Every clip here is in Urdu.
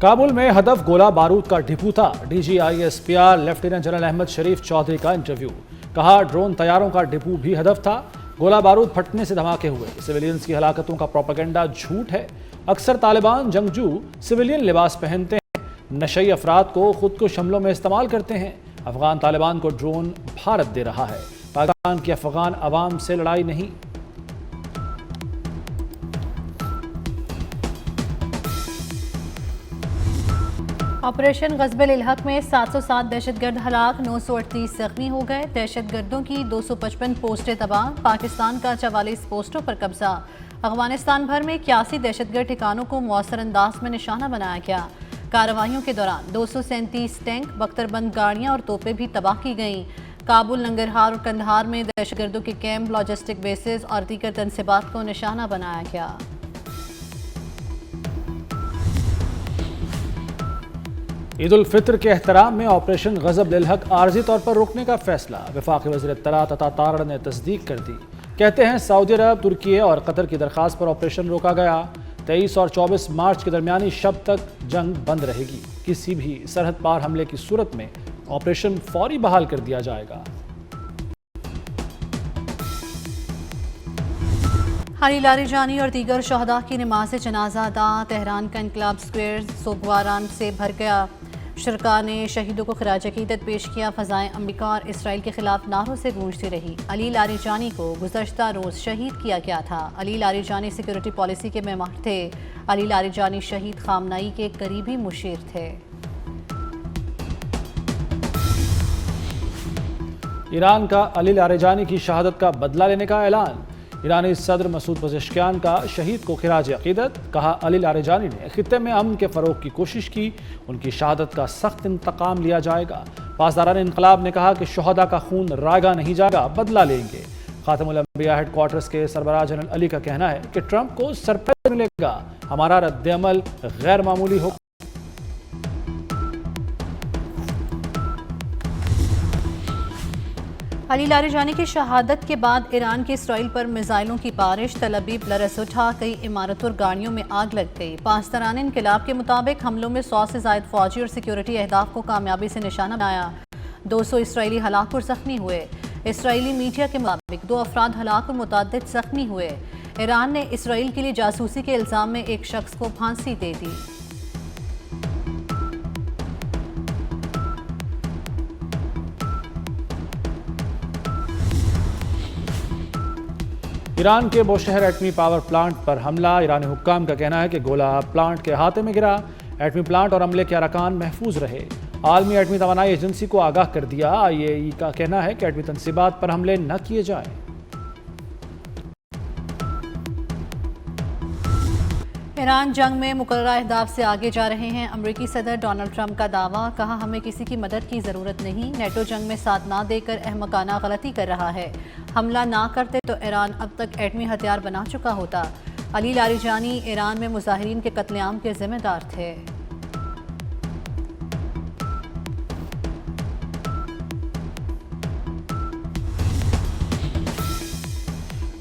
کابل میں ہدف گولہ بارود کا ڈپو تھا۔ D G I S P R lieutenant general Ahmed Sharif Chaudhry کا انٹرویو۔ کہا ڈرون طیاروں کا ڈپو بھی ہدف تھا، گولہ بارود پھٹنے سے دھماکے ہوئے۔ سویلینز کی ہلاکتوں کا پروپیگنڈا جھوٹ ہے۔ اکثر طالبان جنگجو سویلین لباس پہنتے ہیں، نشئی افراد کو خودکش حملوں میں استعمال کرتے ہیں۔ افغان طالبان کو ڈرون بھارت دے رہا ہے۔ پاکستان کی افغان عوام سے لڑائی نہیں۔ آپریشن غزب الحق میں 707 دہشت گرد ہلاک، 938 زخمی ہو گئے۔ دہشت گردوں کی 255 پوسٹیں تباہ، پاکستان کا 44 پوسٹوں پر قبضہ۔ افغانستان بھر میں 81 دہشت گرد ٹھکانوں کو مؤثر انداز میں نشانہ بنایا گیا۔ کارروائیوں کے دوران 237 ٹینک، بختر بند گاڑیاں اور توپیں بھی تباہ کی گئیں۔ کابل، ننگرہار اور قندھار میں دہشت گردوں کے کیمپ، لاجسٹک بیسز اور دیگر تنصیبات کو نشانہ بنایا گیا۔ عید الفطر کے احترام میں آپریشن غضب للحق عارضی طور پر روکنے کا فیصلہ۔ وفاقی وزیر اطلاعات عطا تارڑ نے تصدیق کر دی۔ کہتے ہیں سعودی عرب، ترکی اور قطر کی درخواست پر آپریشن روکا گیا۔ 23 اور 24 مارچ کے درمیانی شب تک جنگ بند رہے گی۔ کسی بھی سرحد پار حملے کی صورت میں آپریشن فوری بحال کر دیا جائے گا۔ علی لاریجانی اور دیگر شہداء کی نماز جنازہ ادا۔ تہران کا انقلاب سکوئر سوگواران سے بھر گیا۔ شرکاء نے شہیدوں کو خراج عقیدت پیش کیا۔ فضائیں امریکہ اور اسرائیل کے خلاف نعروں سے گونجتی رہی۔ علی لاریجانی کو گزشتہ روز شہید کیا گیا تھا۔ علی لاریجانی سیکیورٹی پالیسی کے معمار تھے۔ علی لاریجانی شہید خامنئی کے قریبی مشیر تھے۔ ایران کا علی لاریجانی کی شہادت کا بدلہ لینے کا اعلان۔ ایرانی صدر مسعود پزشکیان کا شہید کو خراج عقیدت۔ کہا علی لاریجانی نے خطے میں امن کے فروغ کی کوشش کی، ان کی شہادت کا سخت انتقام لیا جائے گا۔ پاسداران انقلاب نے کہا کہ شہداء کا خون رائگاں نہیں جائے گا، بدلہ لیں گے۔ خاتم الانبیاء ہیڈ کوارٹرز کے سربراہ جنرل علی کا کہنا ہے کہ ٹرمپ کو سرپرائز ملے گا، ہمارا رد عمل غیر معمولی ہوگا۔ علی لاریجانی کی شہادت کے بعد ایران کی اسرائیل پر میزائلوں کی بارش، تل ابیب لرز اٹھا، کئی عمارتوں اور گاڑیوں میں آگ لگ گئی۔ پاسداران انقلاب کے مطابق حملوں میں 100 سے زائد فوجی اور سیکیورٹی اہداف کو کامیابی سے نشانہ بنایا۔ 200 اسرائیلی ہلاک اور زخمی ہوئے۔ اسرائیلی میڈیا کے مطابق 2 افراد ہلاک اور متعدد زخمی ہوئے۔ ایران نے اسرائیل کے لیے جاسوسی کے الزام میں ایک شخص کو پھانسی دے دی۔ ایران کے بوشہر ایٹمی پاور پلانٹ پر حملہ۔ ایرانی حکام کا کہنا ہے کہ گولہ پلانٹ کے احاطے میں گرا۔ ایٹمی پلانٹ اور عملے کے ارکان محفوظ رہے۔ عالمی ایٹمی توانائی ایجنسی کو آگاہ کر دیا۔ IAEA کا کہنا ہے کہ ایٹمی تنصیبات پر حملے نہ کیے جائیں۔ ایران جنگ میں مقررہ اہداف سے آگے جا رہے ہیں۔ امریکی صدر ڈونلڈ ٹرمپ کا دعویٰ، کہا ہمیں کسی کی مدد کی ضرورت نہیں، نیٹو جنگ میں ساتھ نہ دے کر احمقانہ غلطی کر رہا ہے۔ حملہ نہ کرتے تو ایران اب تک ایٹمی ہتھیار بنا چکا ہوتا۔ علی لاریجانی ایران میں مظاہرین کے قتل عام کے ذمہ دار تھے۔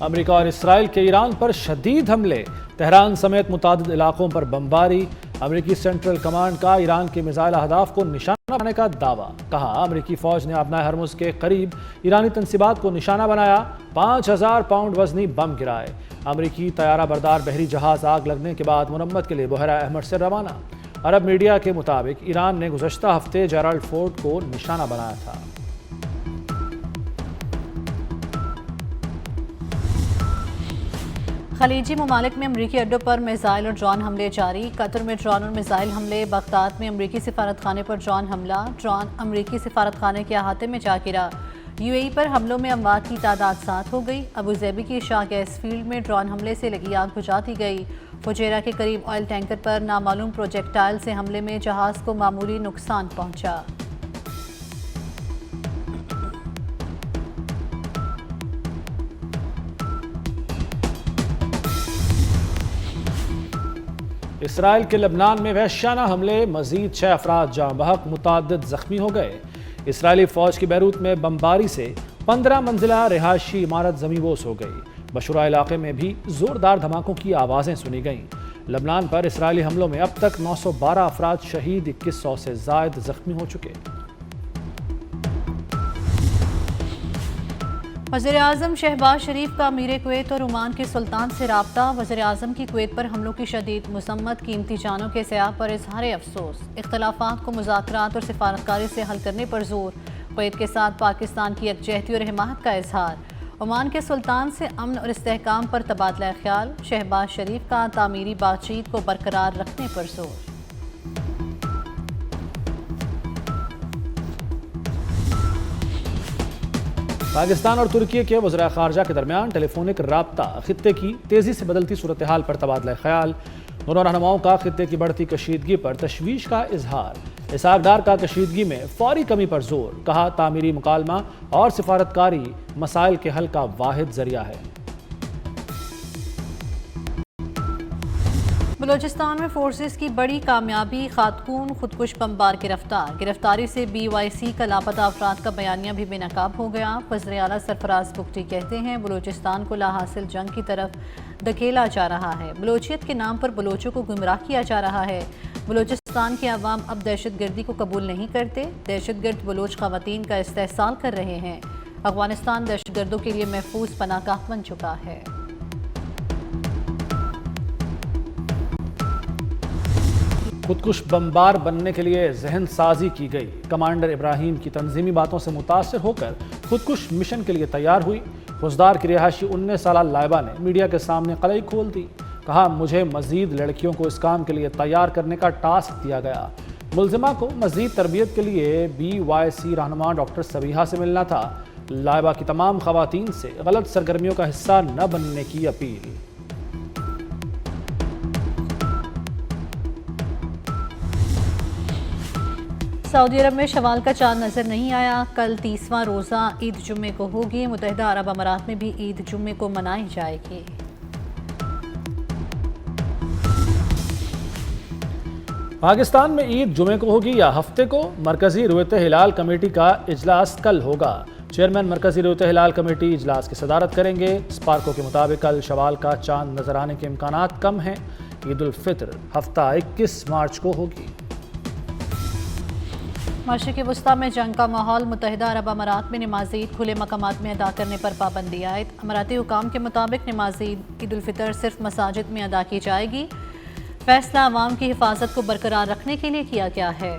امریکہ اور اسرائیل کے ایران پر شدید حملے۔ تہران سمیت متعدد علاقوں پر بمباری۔ امریکی سینٹرل کمانڈ کا ایران کے میزائل اہداف کو نشانہ بنانے کا دعویٰ۔ کہا امریکی فوج نے آبنائے ہرمز کے قریب ایرانی تنصیبات کو نشانہ بنایا، 5000 پاؤنڈ وزنی بم گرائے۔ امریکی طیارہ بردار بحری جہاز آگ لگنے کے بعد مرمت کے لیے بحیرہ احمر سے روانہ۔ عرب میڈیا کے مطابق ایران نے گزشتہ ہفتے جیرالڈ فورٹ کو نشانہ بنایا تھا۔ خلیجی ممالک میں امریکی اڈوں پر میزائل اور ڈرون حملے جاری۔ قطر میں ڈرون اور میزائل حملے۔ بغداد میں امریکی سفارت خانے پر ڈرون حملہ، ڈرون امریکی سفارت خانے کے احاطے میں جا گرا۔ UAE پر حملوں میں اموات کی تعداد 7 ہو گئی۔ ابوظہبی کی شاہ گیس فیلڈ میں ڈرون حملے سے لگی آگ بجھا دی گئی۔ فجیرہ کے قریب آئل ٹینکر پر نامعلوم پروجیکٹائل سے حملے میں جہاز کو معمولی نقصان پہنچا۔ اسرائیل کے لبنان میں وحشیانہ حملے، مزید 6 افراد جاں بحق، متعدد زخمی ہو گئے۔ اسرائیلی فوج کی بیروت میں بمباری سے 15 منزلہ رہائشی عمارت زمیں بوس ہو گئی۔ بشورہ علاقے میں بھی زوردار دھماکوں کی آوازیں سنی گئیں۔ لبنان پر اسرائیلی حملوں میں اب تک 912 افراد شہید، 2100 سے زائد زخمی ہو چکے۔ وزیراعظم شہباز شریف کا امیر کویت اور عمان کے سلطان سے رابطہ۔ وزیراعظم کی کویت پر حملوں کی شدید مذمت، قیمتی جانوں کے ضیاع پر اظہار افسوس، اختلافات کو مذاکرات اور سفارتکاری سے حل کرنے پر زور، کویت کے ساتھ پاکستان کی یکجہتی اور حمایت کا اظہار۔ عمان کے سلطان سے امن اور استحکام پر تبادلہ خیال، شہباز شریف کا تعمیری بات چیت کو برقرار رکھنے پر زور۔ پاکستان اور ترکی کے وزراء خارجہ کے درمیان ٹیلی فونک رابطہ، خطے کی تیزی سے بدلتی صورتحال پر تبادلہ خیال، دونوں رہنماؤں کا خطے کی بڑھتی کشیدگی پر تشویش کا اظہار، اسحاق ڈار کا کشیدگی میں فوری کمی پر زور، کہا تعمیری مکالمہ اور سفارتکاری مسائل کے حل کا واحد ذریعہ ہے۔ بلوچستان میں فورسز کی بڑی کامیابی، خاتون خودکش بمبار گرفتار، گرفتاری سے BYC کا لاپتہ افراد کا بیانیہ بھی بے نقاب ہو گیا۔ وزیر اعلیٰ سرفراز بگٹی کہتے ہیں بلوچستان کو لاحاصل جنگ کی طرف دھکیلا جا رہا ہے، بلوچیت کے نام پر بلوچوں کو گمراہ کیا جا رہا ہے، بلوچستان کے عوام اب دہشت گردی کو قبول نہیں کرتے، دہشت گرد بلوچ خواتین کا استحصال کر رہے ہیں، افغانستان دہشت گردوں کے لیے محفوظ پناہ گاہ بن چکا ہے۔ خودکش بمبار بننے کے لیے ذہن سازی کی گئی، کمانڈر ابراہیم کی تنظیمی باتوں سے متاثر ہو کر خودکش مشن کے لیے تیار ہوئی۔ خوزدار کی رہائشی 19 سالہ لائبہ نے میڈیا کے سامنے قلعی کھول دی، کہا مجھے مزید لڑکیوں کو اس کام کے لیے تیار کرنے کا ٹاسک دیا گیا، ملزمہ کو مزید تربیت کے لیے BYC رہنما ڈاکٹر سبیحہ سے ملنا تھا، لائبہ کی تمام خواتین سے غلط سرگرمیوں کا حصہ نہ بننے کی اپیل۔ سعودی عرب میں شوال کا چاند نظر نہیں آیا، کل 30واں روزہ عید جمعے کو ہوگی، متحدہ عرب امارات میں بھی عید جمعے کو منائی جائے گی۔ پاکستان میں عید جمعے کو ہوگی یا ہفتے کو؟ مرکزی رویت ہلال کمیٹی کا اجلاس کل ہوگا، چیئرمین مرکزی رویت ہلال کمیٹی اجلاس کی صدارت کریں گے۔ اسپارکو کے مطابق کل شوال کا چاند نظر آنے کے امکانات کم ہیں، عید الفطر ہفتہ 21 مارچ کو ہوگی۔ مشرق وسطیٰ میں جنگ کا ماحول، متحدہ عرب امارات میں نماز عید کھلے مقامات میں ادا کرنے پر پابندی عائد، اماراتی حکام کے مطابق نماز عید الفطر صرف مساجد میں ادا کی جائے گی، فیصلہ عوام کی حفاظت کو برقرار رکھنے کے لیے کیا گیا ہے۔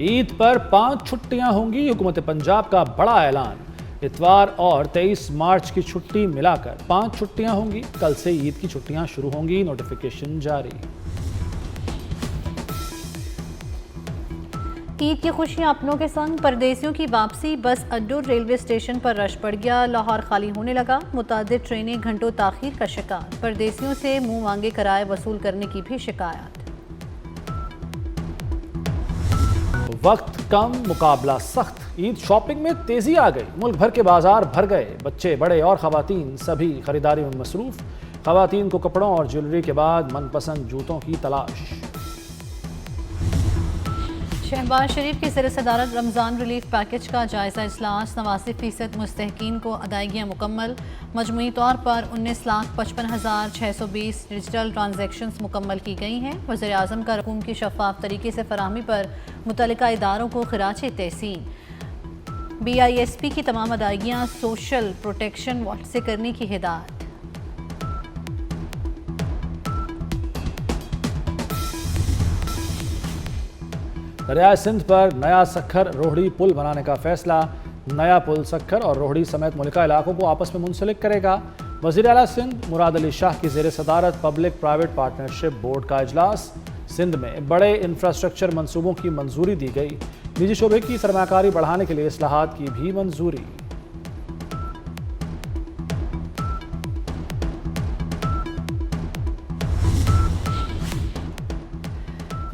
عید پر 5 چھٹیاں ہوں گی، حکومت پنجاب کا بڑا اعلان، اتوار اور 23 مارچ کی چھٹی ملا کر 5 چھٹیاں ہوں گی، کل سے عید کی چھٹیاں شروع ہوں گی، نوٹیفیکیشن جاری۔ عید کی خوشیاں اپنوں کے سنگ، پردیسیوں کی واپسی، بس اڈوں ریلوے اسٹیشن پر رش پڑ گیا، لاہور خالی ہونے لگا، متعدد ٹرینیں گھنٹوں تاخیر کا شکار، پردیسیوں سے منہ مانگے کرائے وصول کرنے کی بھی شکایات۔ وقت کم، مقابلہ سخت، عید شاپنگ میں تیزی آ گئی، ملک بھر کے بازار بھر گئے، بچے بڑے اور خواتین سبھی خریداری میں مصروف، خواتین کو کپڑوں اور جیولری کے بعد من پسند جوتوں کی تلاش۔ شہباز شریف کی زیر صدارت رمضان ریلیف پیکج کا جائزہ اجلاس، 89% مستحقین کو ادائیگیاں مکمل، مجموعی طور پر 19,55,620 ڈیجیٹل ٹرانزیکشنز مکمل کی گئی ہیں۔ وزیر اعظم کا رقوم کی شفاف طریقے سے فراہمی پر متعلقہ اداروں کو خراج تحسین، BISP کی تمام ادائیگیاں سوشل پروٹیکشن واٹ سے کرنے کی ہدایت۔ دریائے سندھ پر نیا سکھر روہڑی پل بنانے کا فیصلہ، نیا پل سکھر اور روہڑی سمیت ملکہ علاقوں کو آپس میں منسلک کرے گا۔ وزیر اعلیٰ سندھ مراد علی شاہ کی زیر صدارت پبلک پرائیویٹ پارٹنرشپ بورڈ کا اجلاس، سندھ میں بڑے انفراسٹرکچر منصوبوں کی منظوری دی گئی، نجی شعبے کی سرمایہ کاری بڑھانے کے لیے اصلاحات کی بھی منظوری۔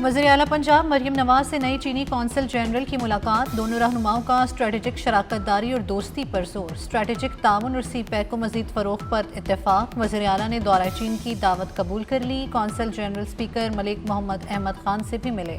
وزیر اعلیٰ پنجاب مریم نواز سے نئی چینی کونسل جنرل کی ملاقات، دونوں رہنماؤں کا اسٹریٹجک شراکت داری اور دوستی پر زور، اسٹریٹجک تعاون اور سی پیک کو مزید فروغ پر اتفاق۔ وزیر اعلیٰ نے دورہ چین کی دعوت قبول کر لی، کونسل جنرل اسپیکر ملک محمد احمد خان سے بھی ملے۔